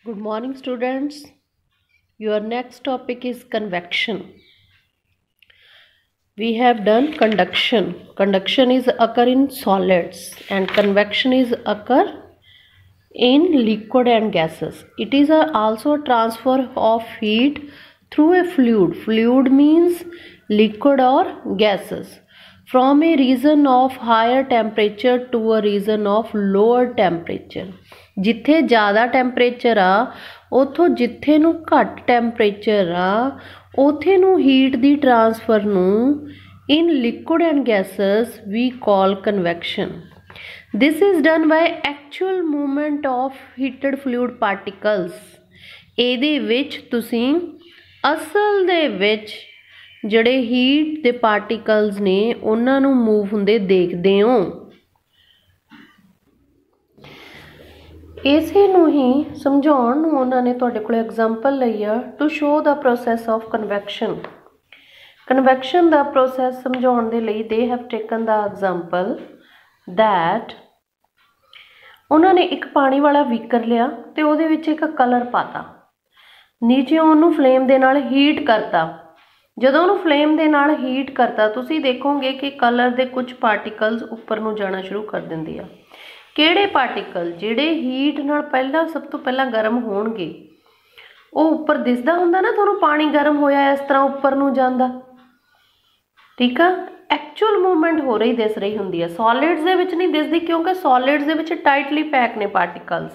Good morning, students. Your next topic is convection. We have done conduction. Conduction is occur in solids and convection is occur in liquid and gases. It is also a transfer of heat through a fluid. Fluid means liquid or gases. From a region of higher temperature to a region of lower temperature. ਜਿੱਥੇ ਜ਼ਿਆਦਾ temperature ਆ ਉਥੋਂ ਜਿੱਥੇ ਨੂੰ ਘੱਟ temperature ਆ ਉਥੇ ਨੂੰ ਹੀਟ ਦੀ ਟ੍ਰਾਂਸਫਰ ਨੂੰ in liquid and gases we call convection. This is done by actual movement of heated fluid particles. ਇਹਦੇ ਵਿੱਚ ਤੁਸੀਂ ਅਸਲ ਦੇ ਵਿੱਚ ਜਿਹੜੇ ਹੀਟ ਦੇ ਪਾਰਟੀਕਲਸ ਨੇ ਉਹਨਾਂ ਨੂੰ ਮੂਵ ਹੁੰਦੇ ਦੇਖਦੇ ਹੋ. ਇਸੇ ਨੂੰ ਹੀ ਸਮਝਾਉਣ ਨੂੰ ਉਹਨਾਂ ਨੇ ਤੁਹਾਡੇ ਕੋਲ ਐਗਜ਼ਾਮਪਲ ਲਈ ਆ to show the process of convection. Convection ਦਾ ਪ੍ਰੋਸੈਸ ਸਮਝਾਉਣ ਦੇ ਲਈ they have taken the example that ਉਹਨਾਂ ਨੇ ਇੱਕ ਪਾਣੀ ਵਾਲਾ ਬੀਕਰ ਲਿਆ ਤੇ ਉਹਦੇ ਵਿੱਚ ਇੱਕ ਕਲਰ ਪਾਤਾ, ਨੀਚੇ ਉਹਨੂੰ ਫਲੇਮ ਦੇ ਨਾਲ ਹੀਟ ਕਰਤਾ. ਜਦੋਂ ਉਹਨੂੰ ਫਲੇਮ ਦੇ ਨਾਲ ਹੀਟ ਕਰਤਾ ਤੁਸੀਂ ਦੇਖੋਗੇ ਕਿ ਕਲਰ ਦੇ ਕੁਝ ਪਾਰਟੀਕਲਸ ਉੱਪਰ ਨੂੰ ਜਾਣਾ ਸ਼ੁਰੂ ਕਰ ਦਿੰਦੇ ਆ. ਕਿਹੜੇ ਪਾਰਟੀਕਲ? ਜਿਹੜੇ ਹੀਟ ਨਾਲ ਪਹਿਲਾਂ ਸਭ ਤੋਂ ਪਹਿਲਾਂ ਗਰਮ ਹੋਣਗੇ ਉਹ ਉੱਪਰ ਦਿਸਦਾ ਹੁੰਦਾ ਨਾ ਤੁਹਾਨੂੰ, ਪਾਣੀ ਗਰਮ ਹੋਇਆ ਇਸ ਤਰ੍ਹਾਂ ਉੱਪਰ ਨੂੰ ਜਾਂਦਾ. ਠੀਕ ਆ, ਐਕਚੁਅਲ ਮੂਵਮੈਂਟ ਹੋ ਰਹੀ ਦਿਸ ਰਹੀ ਹੁੰਦੀ ਹੈ. ਸੋਲਿਡਸ ਦੇ ਵਿੱਚ ਨਹੀਂ ਦਿਸਦੀ ਕਿਉਂਕਿ ਸੋਲਿਡਸ ਦੇ ਵਿੱਚ ਟਾਈਟਲੀ ਪੈਕ ਨੇ ਪਾਰਟੀਕਲਸ.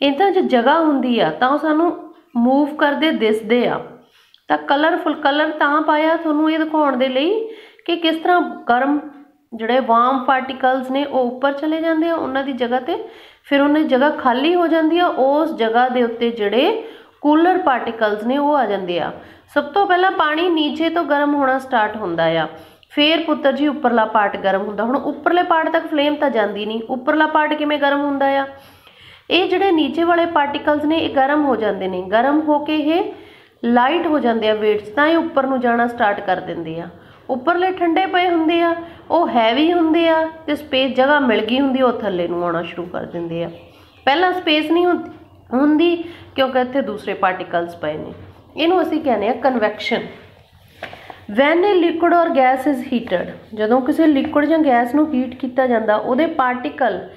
ਇੱਦਾਂ 'ਚ ਜਗ੍ਹਾ ਹੁੰਦੀ ਆ ਤਾਂ ਉਹ ਸਾਨੂੰ ਮੂਵ ਕਰਦੇ ਦਿਸਦੇ ਆ. ਤਾਂ ਕਲਰਫੁਲ ਕਲਰ ਤਾਂ ਪਾਇਆ ਤੁਹਾਨੂੰ ਇਹ ਦਿਖਾਉਣ ਦੇ ਲਈ ਕਿ ਕਿਸ ਤਰ੍ਹਾਂ ਗਰਮ ਜਿਹੜੇ ਵਾਰਮ ਪਾਰਟੀਕਲਸ ਨੇ ਉਹ ਉੱਪਰ ਚਲੇ ਜਾਂਦੇ ਆ ਉਹਨਾਂ ਦੀ ਜਗ੍ਹਾ 'ਤੇ, ਫਿਰ ਉਹਨਾਂ ਦੀ ਜਗ੍ਹਾ ਖਾਲੀ ਹੋ ਜਾਂਦੀ ਆ. ਉਸ ਜਗ੍ਹਾ ਦੇ ਉੱਤੇ ਜਿਹੜੇ ਕੂਲਰ ਪਾਰਟੀਕਲਸ ਨੇ ਉਹ ਆ ਜਾਂਦੇ ਆ. ਸਭ ਤੋਂ ਪਹਿਲਾਂ ਪਾਣੀ ਨੀਚੇ ਤੋਂ ਗਰਮ ਹੋਣਾ ਸਟਾਰਟ ਹੁੰਦਾ ਆ, ਫਿਰ ਪੁੱਤਰ ਜੀ ਉੱਪਰਲਾ ਪਾਰਟ ਗਰਮ ਹੁੰਦਾ. ਹੁਣ ਉੱਪਰਲੇ ਪਾਰਟ ਤੱਕ ਫਲੇਮ ਤਾਂ ਜਾਂਦੀ ਨਹੀਂ, ਉੱਪਰਲਾ ਪਾਰਟ ਕਿਵੇਂ ਗਰਮ ਹੁੰਦਾ ਆ? ਇਹ ਜਿਹੜੇ ਨੀਚੇ ਵਾਲੇ ਪਾਰਟੀਕਲਸ ਨੇ ਇਹ ਗਰਮ ਹੋ ਜਾਂਦੇ ਨੇ, ਗਰਮ ਹੋ ਕੇ ਇਹ ਲਾਈਟ ਹੋ ਜਾਂਦੇ ਆ ਵੇਟਸ, ਤਾਂ ਇਹ ਉੱਪਰ ਨੂੰ ਜਾਣਾ ਸਟਾਰਟ ਕਰ ਦਿੰਦੇ ਆ. ਉੱਪਰਲੇ ਠੰਡੇ ਪਏ ਹੁੰਦੇ ਆ ਉਹ ਹੈਵੀ ਹੁੰਦੇ ਆ ਤੇ ਸਪੇਸ ਜਗ੍ਹਾ ਮਿਲ ਗਈ ਹੁੰਦੀ ਉਹ ਥੱਲੇ ਨੂੰ ਆਉਣਾ ਸ਼ੁਰੂ ਕਰ ਦਿੰਦੇ ਆ. ਪਹਿਲਾਂ ਸਪੇਸ ਨਹੀਂ ਹੁੰਦੀ ਕਿਉਂਕਿ ਇੱਥੇ ਦੂਸਰੇ ਪਾਰਟੀਕਲਸ ਪਏ ਨੇ. ਇਹਨੂੰ ਅਸੀਂ ਕਹਿੰਦੇ ਆ ਕਨਵੈਕਸ਼ਨ. ਵੈਨ ਏ ਲਿਕੁਇਡ ਔਰ ਗੈਸ ਇਜ਼ ਹੀਟਡ, ਜਦੋਂ ਕਿਸੇ ਲਿਕੁਇਡ ਜਾਂ ਗੈਸ ਨੂੰ ਹੀਟ ਕੀਤਾ ਜਾਂਦਾ ਉਹਦੇ ਪਾਰਟੀਕਲ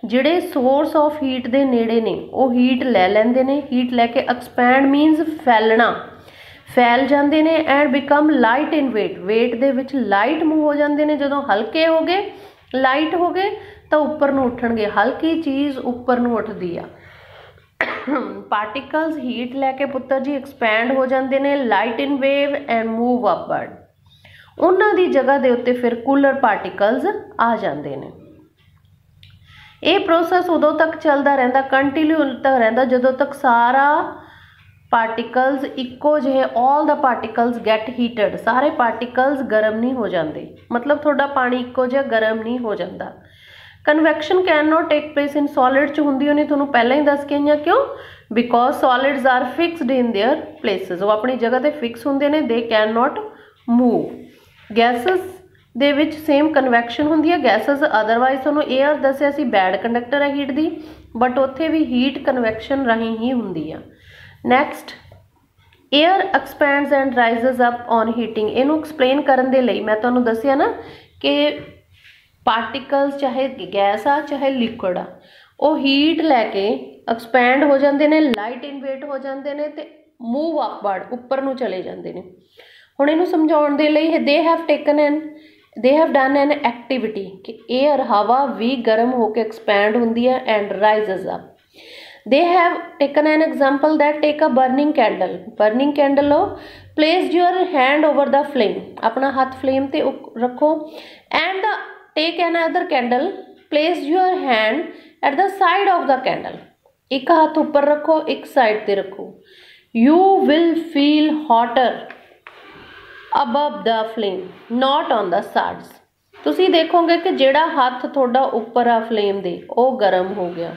ਜਿਹੜੇ ਸੋਰਸ ਆਫ ਹੀਟ ਦੇ ਨੇੜੇ ਨੇ ਉਹ ਹੀਟ ਲੈ ਲੈਂਦੇ ਨੇ. ਹੀਟ ਲੈ ਕੇ ਐਕਸਪੈਂਡ ਮੀਨਸ ਫੈਲਣਾ, ਫੈਲ ਜਾਂਦੇ ਨੇ and become light in weight. Weight ਦੇ ਵਿੱਚ ਲਾਈਟ ਮੂਵ ਹੋ ਜਾਂਦੇ ਨੇ. ਜਦੋਂ ਹਲਕੇ ਹੋ ਗਏ ਲਾਈਟ ਹੋ ਗਏ ਤਾਂ ਉੱਪਰ ਨੂੰ ਉੱਠਣਗੇ. ਹਲਕੀ ਚੀਜ਼ ਉੱਪਰ ਨੂੰ ਉੱਠਦੀ ਆ. ਪਾਰਟੀਕਲਸ ਹੀਟ ਲੈ ਕੇ ਪੁੱਤਰ ਜੀ ਐਕਸਪੈਂਡ ਹੋ ਜਾਂਦੇ ਨੇ, light in wave and move upward. ਉਹਨਾਂ ਦੀ ਜਗ੍ਹਾ ਦੇ ਉੱਤੇ ਫਿਰ ਕੂਲਰ ਪਾਰਟੀਕਲਸ ਆ ਜਾਂਦੇ ਨੇ. ਇਹ ਪ੍ਰੋਸੈਸ ਉਦੋਂ ਤੱਕ ਚੱਲਦਾ ਰਹਿੰਦਾ, ਕੰਟੀਨਿਊ ਤੱਕ ਰਹਿੰਦਾ ਜਦੋਂ ਤੱਕ ਸਾਰਾ ਪਾਰਟੀਕਲਸ ਇੱਕੋ ਜਿਹੇ ਆਲ ਦਾ ਪਾਰਟੀਕਲਸ ਗੈਟ ਹੀਟਡ, ਸਾਰੇ ਪਾਰਟੀਕਲਸ ਗਰਮ ਨਹੀਂ ਹੋ ਜਾਂਦੇ. ਮਤਲਬ ਤੁਹਾਡਾ ਪਾਣੀ ਇੱਕੋ ਜਿਹਾ ਗਰਮ ਨਹੀਂ ਹੋ ਜਾਂਦਾ. Conviction can note take place in solid 'ਚ ਹੁੰਦੀ ਉਹਨੇ ਤੁਹਾਨੂੰ ਪਹਿਲਾਂ ਹੀ ਦੱਸ ਕੇ ਆਈਆਂ. ਕਿਉਂ? Because solids are fixed in their places. ਉਹ ਆਪਣੀ ਜਗ੍ਹਾ 'ਤੇ ਫਿਕਸ ਹੁੰਦੇ ਨੇ, they can note move. Gases ਦੇ ਵਿੱਚ ਸੇਮ ਕਨਵੈਕਸ਼ਨ ਹੁੰਦੀ ਹੈ. ਗੈਸਸ ਅਦਰਵਾਈਜ਼ ਤੁਹਾਨੂੰ ਏਅਰ ਦੱਸਿਆ ਸੀ ਬੈਡ ਕੰਡਕਟਰ ਹੈ ਹੀਟ ਦੀ, ਬਟ ਉੱਥੇ ਵੀ ਹੀਟ ਕਨਵੈਕਸ਼ਨ ਰਾਹੀਂ ਹੀ ਹੁੰਦੀ ਆ. Next, air expands and rises up on heating. ਇਹਨੂੰ ਐਕਸਪਲੇਨ ਕਰਨ ਦੇ ਲਈ ਮੈਂ ਤੁਹਾਨੂੰ ਦੱਸਿਆ ਨਾ ਕਿ ਪਾਰਟੀਕਲਸ ਚਾਹੇ ਗੈਸ ਆ ਚਾਹੇ ਲਿਕੁਇਡ ਆ ਉਹ ਹੀਟ ਲੈ ਕੇ ਐਕਸਪੈਂਡ ਹੋ ਜਾਂਦੇ ਨੇ, ਲਾਈਟ ਇਨ ਵੇਟ ਹੋ ਜਾਂਦੇ ਨੇ ਤੇ ਮੂਵ ਅਪਵਰਡ ਉੱਪਰ ਨੂੰ ਚਲੇ ਜਾਂਦੇ ਨੇ. ਹੁਣ ਇਹਨੂੰ ਸਮਝਾਉਣ ਦੇ ਲਈ they have done an activity ਕਿ ਏਅਰ ਹਵਾ ਵੀ ਗਰਮ ਹੋ ਕੇ ਐਕਸਪੈਂਡ ਹੁੰਦੀ ਹੈ and rises up. They have taken an example that take a burning candle. Burning candle low, place your hand over the flame. अपना हाथ flame ते रखो and take another candle. Place your hand at the side of the candle. एक हाथ ऊपर रखो, एक side ते रखो. You will feel hotter above the flame, not on the sides. ਤੁਸੀਂ ਦੇਖੋਗੇ ਕਿ ਜਿਹੜਾ ਹੱਥ ਤੁਹਾਡਾ ਉੱਪਰ ਆ flame ਦੇ ਉਹ ਗਰਮ ਹੋ ਗਿਆ,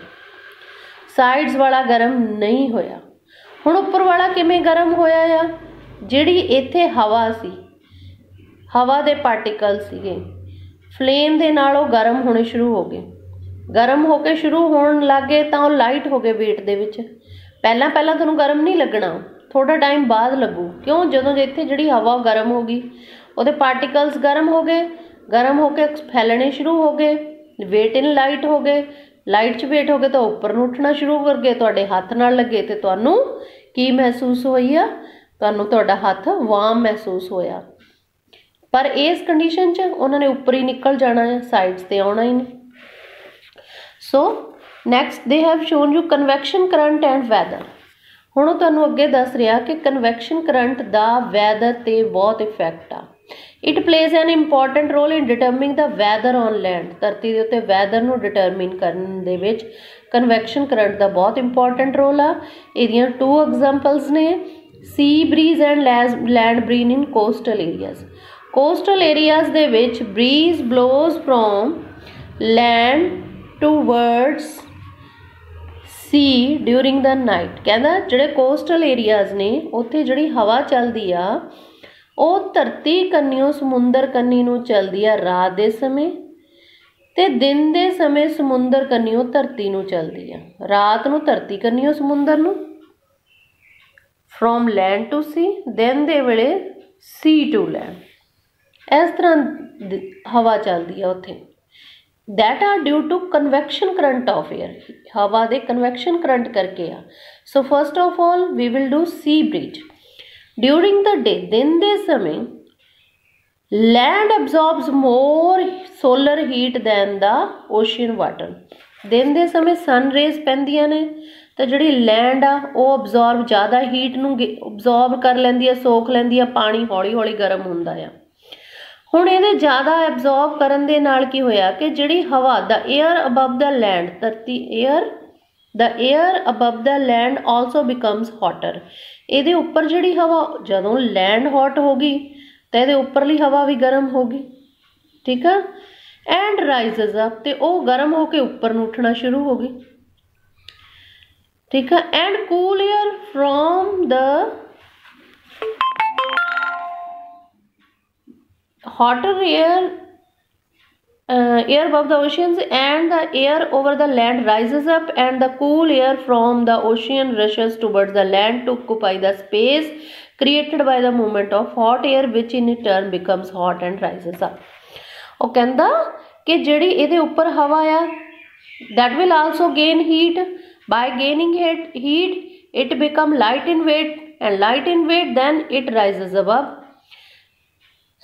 ਸਾਈਡਸ ਵਾਲਾ ਗਰਮ ਨਹੀਂ ਹੋਇਆ. ਹੁਣ ਉੱਪਰ ਵਾਲਾ ਕਿਵੇਂ ਗਰਮ ਹੋਇਆ ਆ? ਜਿਹੜੀ ਇੱਥੇ ਹਵਾ ਸੀ, ਹਵਾ ਦੇ ਪਾਰਟੀਕਲ ਸੀਗੇ, ਫਲੇਮ ਦੇ ਨਾਲ ਉਹ ਗਰਮ ਹੋਣੇ ਸ਼ੁਰੂ ਹੋ ਗਏ. ਗਰਮ ਹੋ ਕੇ ਸ਼ੁਰੂ ਹੋਣ ਲੱਗ ਗਏ ਤਾਂ ਉਹ ਲਾਈਟ ਹੋ ਗਏ ਵੇਟ ਦੇ ਵਿੱਚ. ਪਹਿਲਾਂ ਪਹਿਲਾਂ ਤੁਹਾਨੂੰ ਗਰਮ ਨਹੀਂ ਲੱਗਣਾ, थोड़ा टाइम बाद लगू। क्यों? जो इत्थे जिहड़ी हवा गर्म होगी, उहदे पार्टिकल्स गर्म हो गए, गर्म होके फैलने शुरू हो गए, वेट इन लाइट हो गए, लाइट च वेट हो गए तो उपर नूं उठना शुरू कर गए, तुहाडे हत्थ नाल लगे तो तुहानूं की महसूस होई आ? तुहानूं तुहाडा हत्थ वार्म महसूस होया। पर इस कंडीशन च उन्होंने उपर ही निकल जाना है, साइड्स ते आउणा ही नहीं। सो next they have shown you convection current and weather. ਹੁਣ ਉਹ ਤੁਹਾਨੂੰ ਅੱਗੇ ਦੱਸ ਰਿਹਾ ਕਿ ਕਨਵੈਕਸ਼ਨ ਕਰੰਟ ਦਾ ਵੈਦਰ 'ਤੇ ਬਹੁਤ ਇਫੈਕਟ ਆ। It plays an important role in determining the weather on land. ਧਰਤੀ ਦੇ ਉੱਤੇ ਵੈਦਰ ਨੂੰ ਡਿਟਰਮਿਨ ਕਰਨ ਦੇ ਵਿੱਚ ਕਨਵੈਕਸ਼ਨ ਕਰੰਟ ਦਾ ਬਹੁਤ ਇੰਪੋਰਟੈਂਟ ਰੋਲ ਆ। ਇਹਦੀਆਂ 2 ਐਗਜ਼ਾਮਪਲਸ ਨੇ, sea breeze and land breeze in coastal areas. Coastal areas ਦੇ ਵਿੱਚ breeze blows from land towards sea during the night. कहता जिहड़े कोस्टल एरियाज ने उत्थे जिहड़ी हवा चलदी आ वो धरती कन्नियों समुंदर कन्नी नूं चलदी आ रात दे समय, ते दिन दे समय समुंदर कन्नियों धरती नूं चलदी आ। रात नूं धरती कन्नियों समुंदर नूं फ्रॉम लैंड टू सी, दिन दे वेले सी टू लैंड। इस तरह हवा चलदी आ उत्थे। That are due to convection current of air. हवा दे कन्वैक्शन करंट करके आ। So first of all we will do sea breeze. During the day, दिन दे समय land absorbs more solar heat than the ocean water. दिन दे समय सन रेज पैंदियां ने तो जिहड़ी लैंड आ वो अब्जॉर्ब ज़्यादा हीट नूं अब्जॉर्ब कर लैंदी है, सोख लैंदी है, पानी हौली हौली गर्म हुंदा है। ਹੁਣ ਇਹਦੇ ਜ਼ਿਆਦਾ ਐਬਜ਼ੌਰਬ ਕਰਨ ਦੇ ਨਾਲ ਕੀ ਹੋਇਆ ਕਿ ਜਿਹੜੀ ਹਵਾ ਦਾ 에ਅਰ ਅਬਵ ਦਾ ਲੈਂਡ, ਧਰਤੀ 에ਅਰ ਅਬਵ ਦਾ ਲੈਂਡ ਆਲਸੋ ਬਿਕਮਸ ਹੌਟਰ। ਇਹਦੇ ਉੱਪਰ ਜਿਹੜੀ ਹਵਾ, ਜਦੋਂ ਲੈਂਡ ਹੌਟ ਹੋ ਗਈ ਤਾਂ ਇਹਦੇ ਉੱਪਰਲੀ ਹਵਾ ਵੀ ਗਰਮ ਹੋ ਗਈ, ਠੀਕ ਆ। ਐਂਡ ਰਾਈਜ਼ਸ ਅਪ, ਤੇ ਉਹ ਗਰਮ ਹੋ ਕੇ ਉੱਪਰ ਨੂੰ ਉੱਠਣਾ ਸ਼ੁਰੂ ਹੋ ਗਈ, ਠੀਕ ਆ। And cool air from the hotter air above the oceans and the air over the land rises up, and the cool air from the ocean rushes towards the land to occupy the space created by the movement of hot air, which in turn becomes hot and rises up। ਉਹ ਕਹਿੰਦਾ ਕਿ ਜਿਹੜੀ ਇਹਦੇ ਉੱਪਰ ਹਵਾ ਆ that will also gain heat। by gaining heat it become light in weight, and light in weight then it rises above।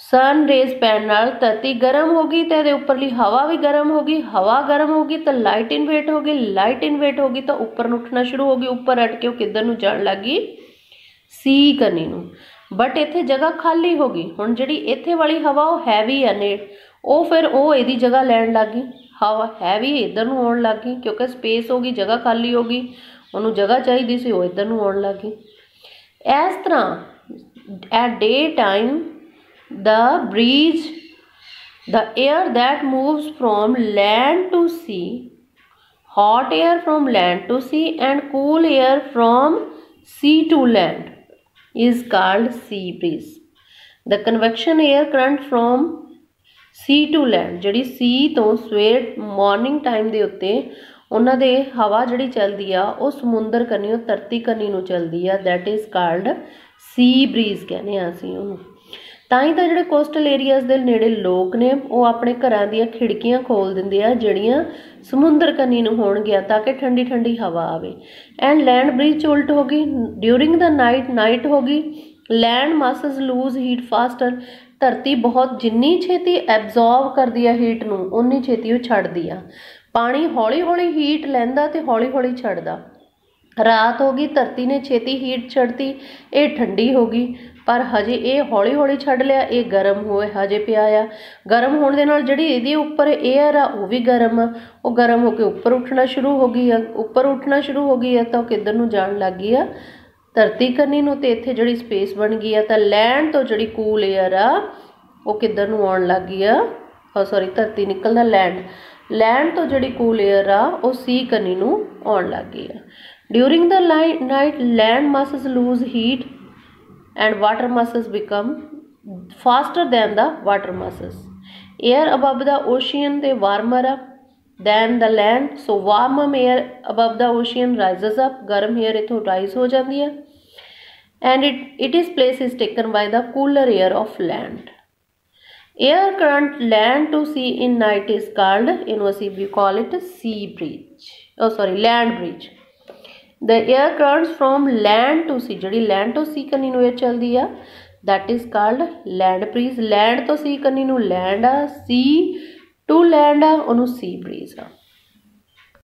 Sun rays पैन नाल धरती गर्म हो गई तो ये उपरली हवा भी गर्म हो गई, हवा गर्म हो गई तो लाइट इन वेट हो गई, लाइट इन वेट हो गई तो उपर उठना शुरू हो गई, उपर अट के वो किधर नूं जाण लग गई? सी कनी नूं। बट इत्थे जगह खाली हो गई। हुण जिहड़ी इत्थे वाली हवा वो हैवी है ने, वो फिर वो इहदी जगह लैण लग गई, हवा हैवी इधर नूं आउण लग गई क्योंकि स्पेस हो गई, जगह खाली हो गई, उन्होंने जगह चाहिए सी, वो इधर नूं आउण लग गई। इस तरह at day time the breeze, the air that moves from land to sea, hot air from land to sea and cool air from sea to land is called sea breeze। the convection air current from sea to land, ਜਿਹੜੀ sea ਤੋਂ ਸਵੇਰ morning time ਦੇ ਉੱਤੇ ਉਹਨਾਂ ਦੇ ਹਵਾ ਜਿਹੜੀ ਚੱਲਦੀ ਆ ਉਹ ਸਮੁੰਦਰ ਕੰਨੀਓ ਧਰਤੀ ਕੰਨੀ ਨੂੰ ਚੱਲਦੀ ਆ, that is called sea breeze ਕਹਿੰਦੇ ਆ ਅਸੀਂ ਉਹਨੂੰ। ਤਾਂ ਹੀ ਤਾਂ ਜਿਹੜੇ ਕੋਸਟਲ ਏਰੀਆਜ਼ ਦੇ ਨੇੜੇ ਲੋਕ ਨੇ ਉਹ ਆਪਣੇ ਘਰਾਂ ਦੀਆਂ ਖਿੜਕੀਆਂ ਖੋਲ੍ਹ ਦਿੰਦੇ ਆ ਜਿਹੜੀਆਂ ਸਮੁੰਦਰ ਕੰਨੀ ਨੂੰ ਹੋਣਗੀਆਂ ਤਾਂ ਕਿ ਠੰਡੀ ਠੰਡੀ ਹਵਾ ਆਵੇ। ਐਂਡ ਲੈਂਡ ਬ੍ਰੀਜ਼ 'ਚ ਉਲਟ ਹੋ ਗਈ। ਡਿਊਰਿੰਗ ਦਾ ਨਾਈਟ ਹੋ ਗਈ। Land masses lose heat faster, ਧਰਤੀ ਬਹੁਤ ਜਿੰਨੀ ਛੇਤੀ ਐਬਜ਼ੌਰਬ ਕਰਦੀ ਆ ਹੀਟ ਨੂੰ ਉਨੀ ਛੇਤੀ ਉਹ ਛੱਡਦੀ ਆ। ਪਾਣੀ ਹੌਲੀ ਹੌਲੀ ਹੀਟ ਲੈਂਦਾ ਤੇ ਹੌਲੀ ਹੌਲੀ ਛੱਡਦਾ। ਰਾਤ ਹੋ ਗਈ, ਧਰਤੀ ਨੇ ਛੇਤੀ ਹੀਟ ਛੱਡਤੀ, ਇਹ ਠੰਡੀ ਹੋ ਗਈ, पर हजे ये हौली हौली छड़ लिया, ये गर्म होए हजे पिया आ। गर्म होने दे नाल जिहड़ी इहदे उपर एयर आ वो भी गर्म आ, वो गर्म होकर उपर उठना शुरू हो गई है, उपर उठना शुरू हो गई है तो किधर नूं जाण लग गई आ? धरती कन्नी नूं। ते इत्थे जिहड़ी स्पेस बन गई है तो लैंड तो जिहड़ी कूल एयर आ वो किधर नूं आउण लग गई आ? सॉरी, धरती निकलदा लैंड तो जिहड़ी कूल एयर आ वो सी कन्नी नूं आउण लग गई आ। During the night land masses lose heat and water masses become faster than the water masses। air above the ocean they warmer up than the land. So warm air above the ocean rises up. गर्म air इथों rise हो जाती है. And its place is taken by the cooler air of land. Air current land to sea in night is called, in we call it sea breeze. Oh sorry, land breeze. The air currents from land to sea, ਜਿਹੜੀ land to sea ਕੰਨੀ ਨੂੰ air ਚੱਲਦੀ ਆ, that is called land breeze. land to sea ਕੰਨੀ ਨੂੰ land ਆ, sea to land ਆ, ਉਹਨੂੰ sea breeze ਆ.